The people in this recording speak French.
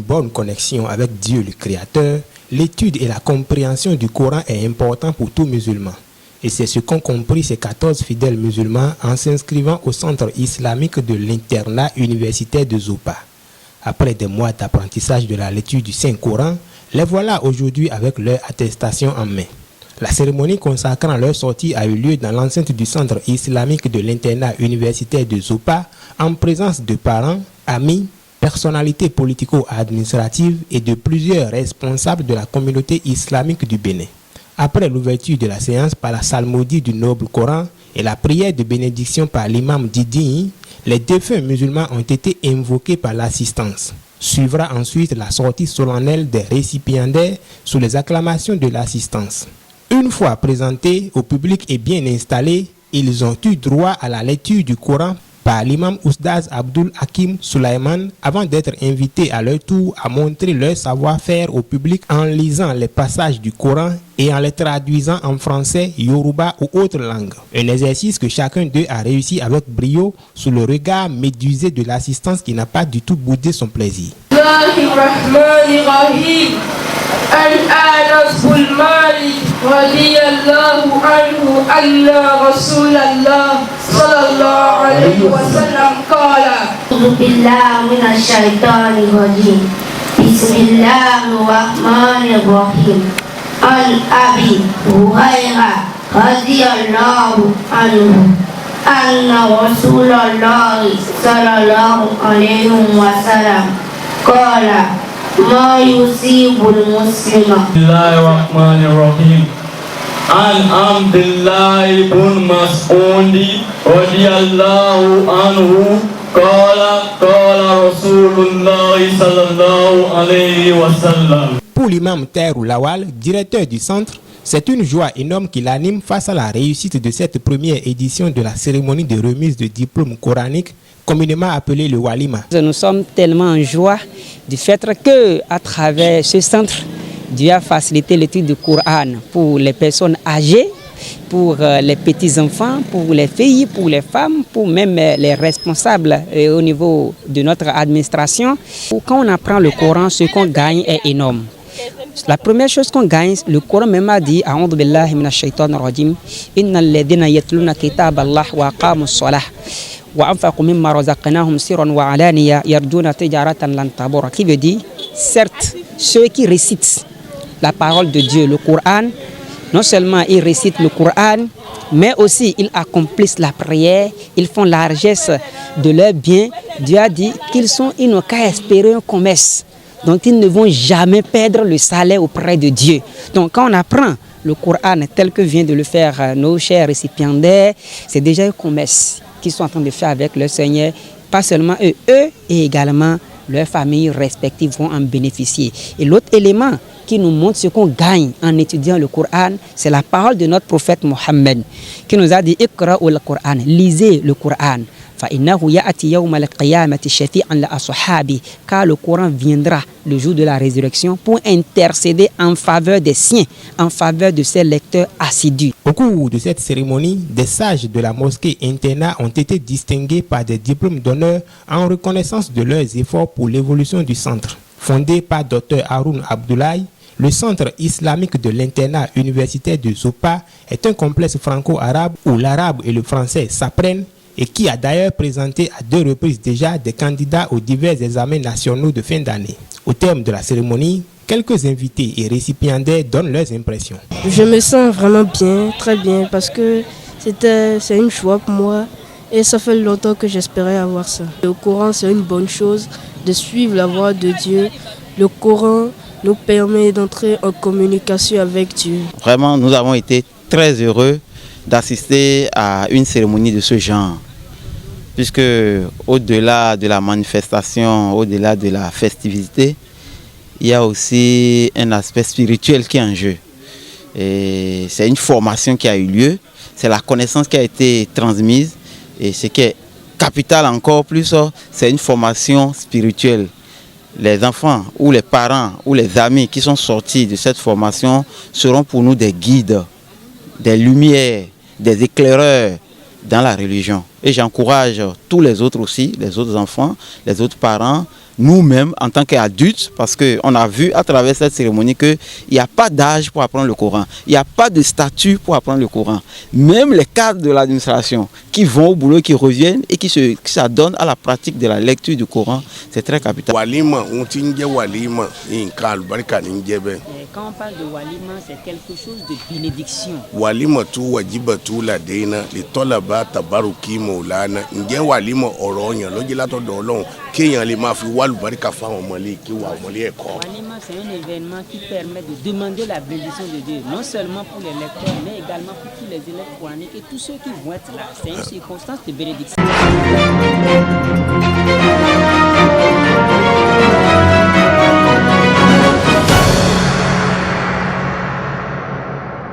bonne connexion avec Dieu le Créateur, l'étude et la compréhension du Coran est important pour tout musulman. Et c'est ce qu'ont compris ces 14 fidèles musulmans en s'inscrivant au centre islamique de l'internat universitaire de Zopa. Après des mois d'apprentissage de la lecture du Saint-Coran, les voilà aujourd'hui avec leur attestation en main. La cérémonie consacrant leur sortie a eu lieu dans l'enceinte du centre islamique de l'internat universitaire de Zopa en présence de parents, amis, personnalités politico-administratives et de plusieurs responsables de la communauté islamique du Bénin. Après l'ouverture de la séance par la psalmodie du noble Coran et la prière de bénédiction par l'imam Didi, les défunts musulmans ont été invoqués par l'assistance. Suivra ensuite la sortie solennelle des récipiendaires sous les acclamations de l'assistance. Une fois présentés au public et bien installés, ils ont eu droit à la lecture du Coran par l'imam Oustaz Abdul Hakim Sulaiman avant d'être invités à leur tour à montrer leur savoir-faire au public en lisant les passages du Coran et en les traduisant en français, yoruba ou autre langue. Un exercice que chacun d'eux a réussi avec brio sous le regard médusé de l'assistance qui n'a pas du tout boudé son plaisir. عن أنس بن مالك رضي الله عنه أن رسول الله صلى الله عليه وسلم قال أعوذ بالله من الشيطان الرجيم بسم الله الرحمن الرحيم عن أبي هريرة رضي الله عنه أن رسول الله صلى الله عليه وسلم قال ما يصيب المسلم بسم الله الرحمن الرحيم عن عبد الله بن مسعود رضي الله عنه قال قال رسول الله صلى الله عليه وسلم. Pour l'imam Taïrou Lawal, directeur du centre, c'est une joie énorme qui l'anime face à la réussite de cette première édition de la cérémonie de remise de diplôme coranique, communément appelé le Walima. Nous sommes tellement en joie du fait que, à travers ce centre, Dieu a facilité l'étude du Coran pour les personnes âgées, pour les petits-enfants, pour les filles, pour les femmes, pour même les responsables au niveau de notre administration. Quand on apprend le Coran, ce qu'on gagne est énorme. La première chose qu'on gagne, le Coran même a dit A'udhu billahi minash shaitanir rajim innal ladhina yatluna kitaballahi wa aqamus salah وأنفقوا مما رزقناهم سرا وعلانية يرجون تجارة لن تبور, qui veut dire certes ceux qui récitent la parole de Dieu, le Coran, non seulement ils récitent le Coran, mais aussi ils accomplissent la prière, ils font la largesse de leurs biens. Dieu a dit ils n'ont qu'à espérer un commerce, donc ils ne vont jamais perdre le salaire auprès de Dieu. Donc quand on apprend le Coran tel que vient de le faire nos chers récipiendaires, c'est déjà un commerce qu'ils sont en train de faire avec leur Seigneur. Pas seulement eux et également leurs familles respectives vont en bénéficier. Et l'autre élément qui nous montre ce qu'on gagne en étudiant le Coran, c'est la parole de notre prophète Mohammed qui nous a dit Iqra'ul Coran, lisez le Coran. Car le Coran viendra le jour de la résurrection pour intercéder en faveur des siens, en faveur de ses lecteurs assidus. Au cours de cette cérémonie, des sages de la mosquée internat ont été distingués par des diplômes d'honneur en reconnaissance de leurs efforts pour l'évolution du centre. Fondé par Dr Haroun Abdoulaye, le centre islamique de l'internat universitaire de Zopa est un complexe franco-arabe où l'arabe et le français s'apprennent et qui a d'ailleurs présenté à 2 reprises déjà des candidats aux divers examens nationaux de fin d'année. Au terme de la cérémonie, quelques invités et récipiendaires donnent leurs impressions. Je me sens vraiment bien, très bien, parce que c'est une joie pour moi et ça fait longtemps que j'espérais avoir ça. Le Coran, c'est une bonne chose de suivre la voie de Dieu. Le Coran nous permet d'entrer en communication avec Dieu. Vraiment, nous avons été très heureux d'assister à une cérémonie de ce genre, puisque au-delà de la manifestation, au-delà de la festivité, il y a aussi un aspect spirituel qui est en jeu. Et c'est une formation qui a eu lieu, c'est la connaissance qui a été transmise, et ce qui est capital encore plus, c'est une formation spirituelle. Les enfants ou les parents ou les amis qui sont sortis de cette formation seront pour nous des guides, des lumières, des éclaireurs dans la religion. Et j'encourage tous les autres aussi, les autres enfants, les autres parents, nous-mêmes en tant qu'adultes, parce qu'on a vu à travers cette cérémonie qu'il n'y a pas d'âge pour apprendre le Coran, il n'y a pas de statut pour apprendre le Coran. Même les cadres de l'administration qui vont au boulot, qui reviennent et qui s'adonnent à la pratique de la lecture du Coran, c'est très capital. Quand on parle de walima, c'est quelque chose de bénédiction. Walima tu wajiba tu la deina li tolaba tabaruki maulana nge walima oronya lojila to dolon keyan le ma fi walu barika fa omole ki wa omole eko. Walima, c'est un événement qui permet de demander la bénédiction de Dieu, non seulement pour les lecteurs, mais également pour tous les élèves coraniques et tous ceux qui vont être là. C'est une circonstance de bénédiction.